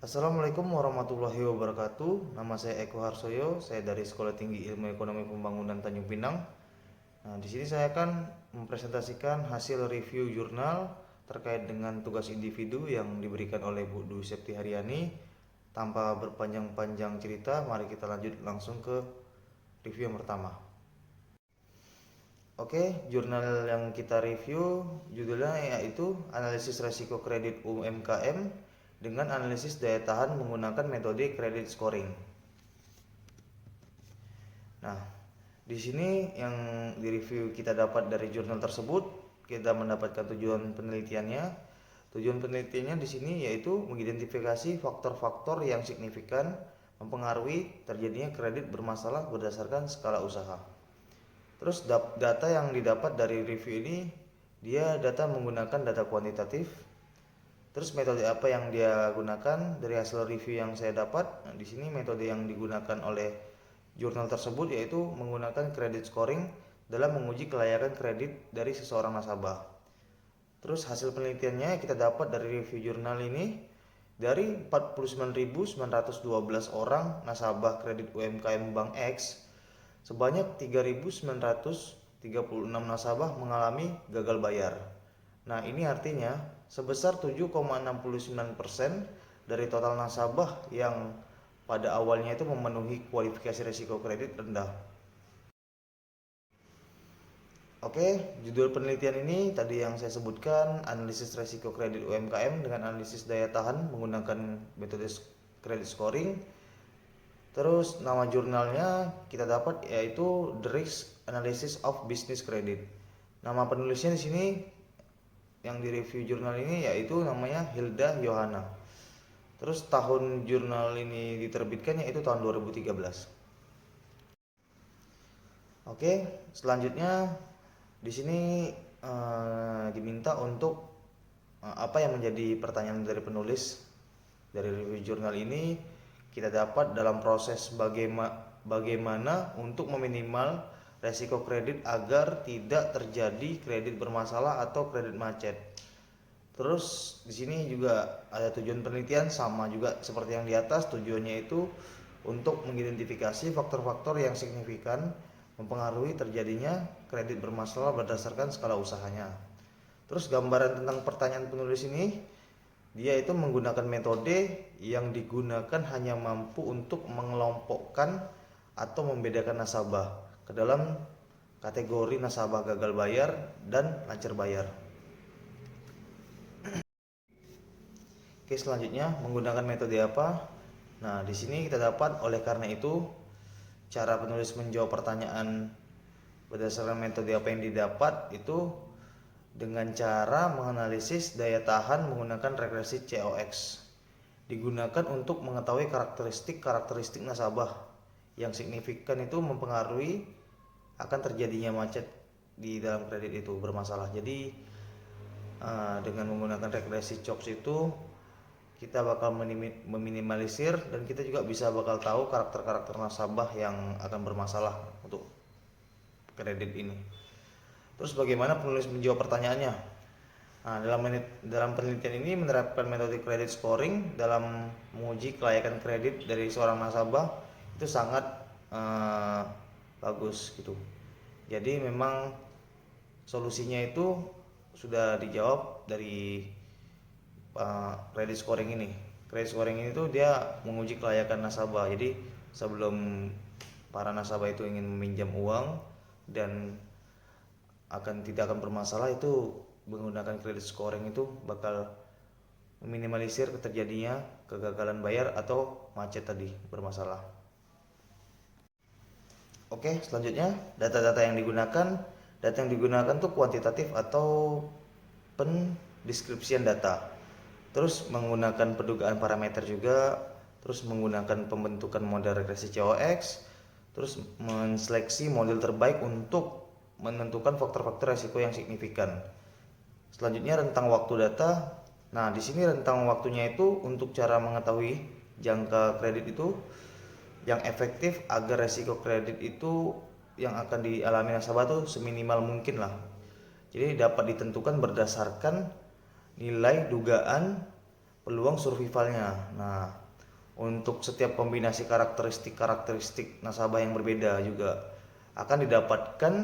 Assalamualaikum warahmatullahi wabarakatuh. Nama saya Eko Harsoyo. Saya dari Sekolah Tinggi Ilmu Ekonomi Pembangunan Tanjung Pinang. Nah, di sini saya akan mempresentasikan hasil review jurnal terkait dengan tugas individu yang diberikan oleh Bu Dwi Septi Haryani. Tanpa berpanjang-panjang cerita, mari kita lanjut langsung ke review yang pertama. Oke, jurnal yang kita review judulnya yaitu Analisis Resiko Kredit UMKM dengan analisis daya tahan menggunakan metode credit scoring. Nah, di sini yang direview kita dapat dari jurnal tersebut, kita mendapatkan tujuan penelitiannya. Tujuan penelitiannya di sini yaitu mengidentifikasi faktor-faktor yang signifikan mempengaruhi terjadinya kredit bermasalah berdasarkan skala usaha. Terus data yang didapat dari review ini, dia data menggunakan data kuantitatif. Terus metode apa yang dia gunakan dari hasil review yang saya dapat? Nah, di sini metode yang digunakan oleh jurnal tersebut yaitu menggunakan credit scoring dalam menguji kelayakan kredit dari seseorang nasabah. Terus hasil penelitiannya kita dapat dari review jurnal ini, dari 49.912 orang nasabah kredit UMKM Bank X, sebanyak 3.936 nasabah mengalami gagal bayar. Nah, ini artinya sebesar 7,69% dari total nasabah yang pada awalnya itu memenuhi kualifikasi risiko kredit rendah. Oke, judul penelitian ini tadi yang saya sebutkan, analisis risiko kredit UMKM dengan analisis daya tahan menggunakan metode credit scoring. Terus nama jurnalnya kita dapat yaitu The Risk Analysis of Business Credit. Nama penulisnya di sini yang direview jurnal ini yaitu namanya Hilda Yohana. Terus tahun jurnal ini diterbitkan yaitu tahun 2013. Oke, selanjutnya di sini diminta untuk apa yang menjadi pertanyaan dari penulis dari review jurnal ini. Kita dapat dalam proses bagaimana untuk meminimal resiko kredit agar tidak terjadi kredit bermasalah atau kredit macet. Terus di sini juga ada tujuan penelitian sama juga seperti yang di atas. Tujuannya itu untuk mengidentifikasi faktor-faktor yang signifikan mempengaruhi terjadinya kredit bermasalah berdasarkan skala usahanya. Terus gambaran tentang pertanyaan penulis ini, dia itu menggunakan metode yang digunakan hanya mampu untuk mengelompokkan atau membedakan nasabah ke dalam kategori nasabah gagal bayar dan lancar bayar. Oke, selanjutnya menggunakan metode apa? Nah, di sini kita dapat oleh karena itu cara penulis menjawab pertanyaan berdasarkan metode apa yang didapat itu dengan cara menganalisis daya tahan menggunakan regresi COX. Digunakan untuk mengetahui karakteristik nasabah yang signifikan itu mempengaruhi akan terjadinya macet di dalam kredit itu bermasalah. Jadi dengan menggunakan regresi COX itu kita bakal meminimalisir dan kita juga bisa bakal tahu karakter-karakter nasabah yang akan bermasalah untuk kredit ini. Terus bagaimana penulis menjawab pertanyaannya? Nah, dalam penelitian ini menerapkan metode credit scoring dalam menguji kelayakan kredit dari seorang nasabah itu sangat bagus gitu. Jadi memang solusinya itu sudah dijawab dari credit scoring ini. Credit scoring ini tuh dia menguji kelayakan nasabah. Jadi sebelum para nasabah itu ingin meminjam uang dan tidak akan bermasalah, itu menggunakan credit scoring itu bakal meminimalisir terjadinya kegagalan bayar atau macet tadi bermasalah. Oke, selanjutnya data-data yang digunakan. Data yang digunakan tuh kuantitatif atau pendeskripsian data. Terus menggunakan pendugaan parameter juga, terus menggunakan pembentukan model regresi COX, terus menseleksi model terbaik untuk menentukan faktor-faktor resiko yang signifikan. Selanjutnya rentang waktu data. Nah, di sini rentang waktunya itu untuk cara mengetahui jangka kredit itu yang efektif agar resiko kredit itu yang akan dialami nasabah tuh seminimal mungkin lah. Jadi dapat ditentukan berdasarkan nilai dugaan peluang survivalnya. Nah, untuk setiap kombinasi karakteristik nasabah yang berbeda juga akan didapatkan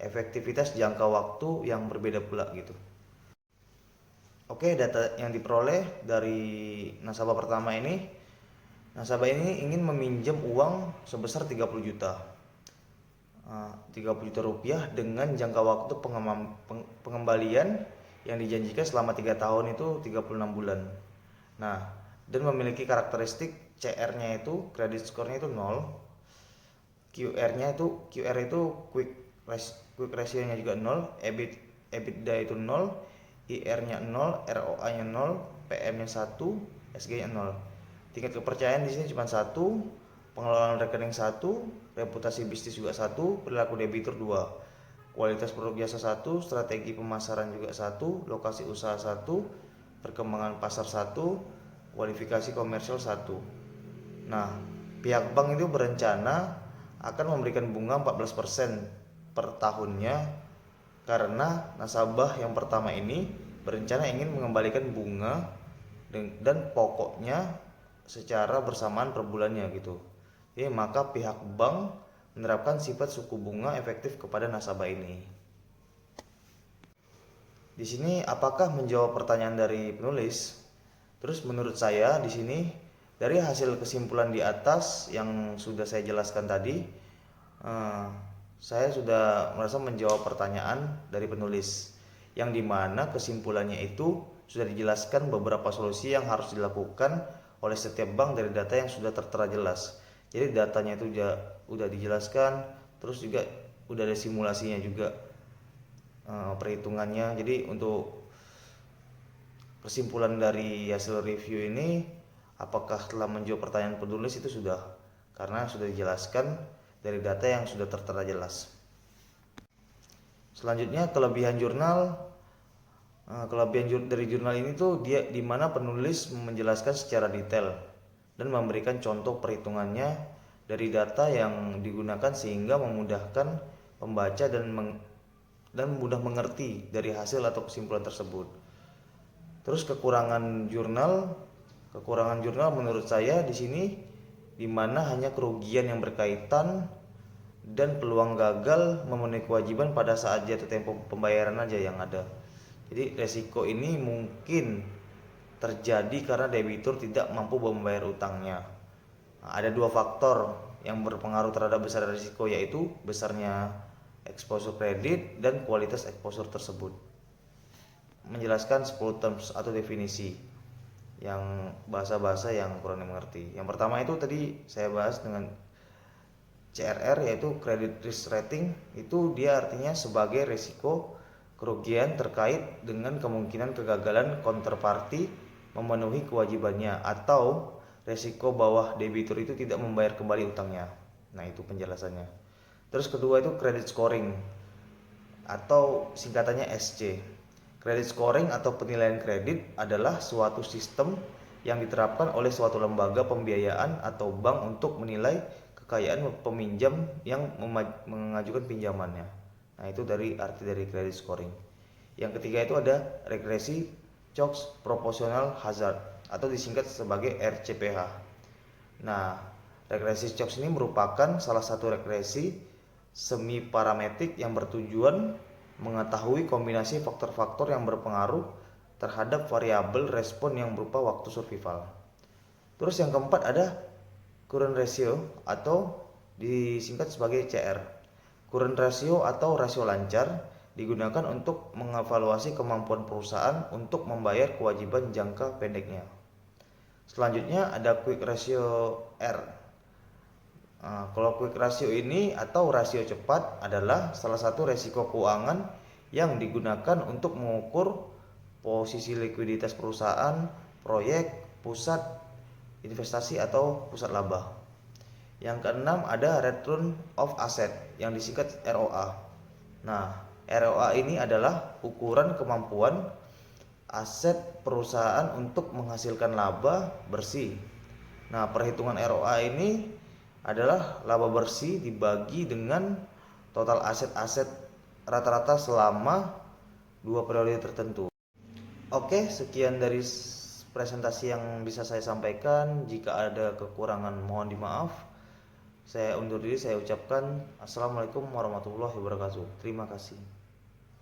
efektivitas jangka waktu yang berbeda pula gitu. Oke, data yang diperoleh dari nasabah pertama ini, nasabah ini ingin meminjam uang sebesar 30 juta. 30 juta rupiah dengan jangka waktu pengembalian yang dijanjikan selama 3 tahun itu 36 bulan. Nah, dan memiliki karakteristik CR-nya itu, credit score-nya itu 0, QR itu quick ratio-nya juga 0, EBITDA itu 0, IR-nya 0, ROA-nya 0, PM-nya 1, SG-nya 0. Tingkat kepercayaan di sini cuma 1, pengelolaan rekening 1, reputasi bisnis juga 1, perilaku debitur 2, kualitas produk jasa 1, strategi pemasaran juga 1, lokasi usaha 1, perkembangan pasar 1, kualifikasi komersial 1. Nah, pihak bank itu berencana akan memberikan bunga 14% per tahunnya karena nasabah yang pertama ini berencana ingin mengembalikan bunga dan pokoknya secara bersamaan per bulannya gitu. Jadi maka pihak bank menerapkan sifat suku bunga efektif kepada nasabah ini. Di sini apakah menjawab pertanyaan dari penulis? Terus menurut saya di sini dari hasil kesimpulan di atas yang sudah saya jelaskan tadi, saya sudah merasa menjawab pertanyaan dari penulis, yang dimana kesimpulannya itu sudah dijelaskan beberapa solusi yang harus dilakukan oleh setiap bank dari data yang sudah tertera jelas. Jadi datanya itu udah dijelaskan, terus juga udah ada simulasinya juga, perhitungannya. Jadi untuk kesimpulan dari hasil review ini, apakah telah menjawab pertanyaan penulis itu sudah, karena sudah dijelaskan dari data yang sudah tertera jelas. Selanjutnya kelebihan jurnal. Kelebihan dari jurnal ini tuh dia dimana penulis menjelaskan secara detail dan memberikan contoh perhitungannya dari data yang digunakan sehingga memudahkan pembaca dan mudah mengerti dari hasil atau kesimpulan tersebut. Terus kekurangan jurnal menurut saya di sini dimana hanya kerugian yang berkaitan dan peluang gagal memenuhi kewajiban pada saat jatuh tempo pembayaran aja yang ada. Jadi resiko ini mungkin terjadi karena debitur tidak mampu membayar utangnya. Nah, ada dua faktor yang berpengaruh terhadap besar risiko, yaitu besarnya exposure kredit dan kualitas exposure tersebut. Menjelaskan 10 terms atau definisi yang bahasa-bahasa yang kurang dimengerti. Yang pertama itu tadi saya bahas dengan CRR, yaitu credit risk rating. Itu dia artinya sebagai risiko kerugian terkait dengan kemungkinan kegagalan counterparty memenuhi kewajibannya atau risiko bahwa debitur itu tidak membayar kembali utangnya. Nah, itu penjelasannya. Terus kedua itu credit scoring atau singkatannya SC. Credit scoring atau penilaian kredit adalah suatu sistem yang diterapkan oleh suatu lembaga pembiayaan atau bank untuk menilai kekayaan peminjam yang mengajukan pinjamannya. Nah, itu arti dari credit scoring. Yang ketiga itu ada regresi Shocks Proportional Hazard atau disingkat sebagai RCPH. Nah, regresi Shocks ini merupakan salah satu regresi semi parametrik yang bertujuan mengetahui kombinasi faktor-faktor yang berpengaruh terhadap variabel respon yang berupa waktu survival. Terus yang keempat ada current ratio atau disingkat sebagai CR. Current ratio atau rasio lancar digunakan untuk mengevaluasi kemampuan perusahaan untuk membayar kewajiban jangka pendeknya. Selanjutnya ada quick ratio R. Kalau quick ratio ini atau rasio cepat adalah salah satu resiko keuangan yang digunakan untuk mengukur posisi likuiditas perusahaan, proyek, pusat investasi atau pusat laba. Yang keenam ada return of asset yang disingkat ROA. Nah, ROA ini adalah ukuran kemampuan aset perusahaan untuk menghasilkan laba bersih. Nah, perhitungan ROA ini adalah laba bersih dibagi dengan total aset-aset rata-rata selama 2 periode tertentu. Oke, sekian dari presentasi yang bisa saya sampaikan. Jika ada kekurangan mohon dimaaf. Saya undur diri, saya ucapkan Assalamualaikum warahmatullahi wabarakatuh. Terima kasih.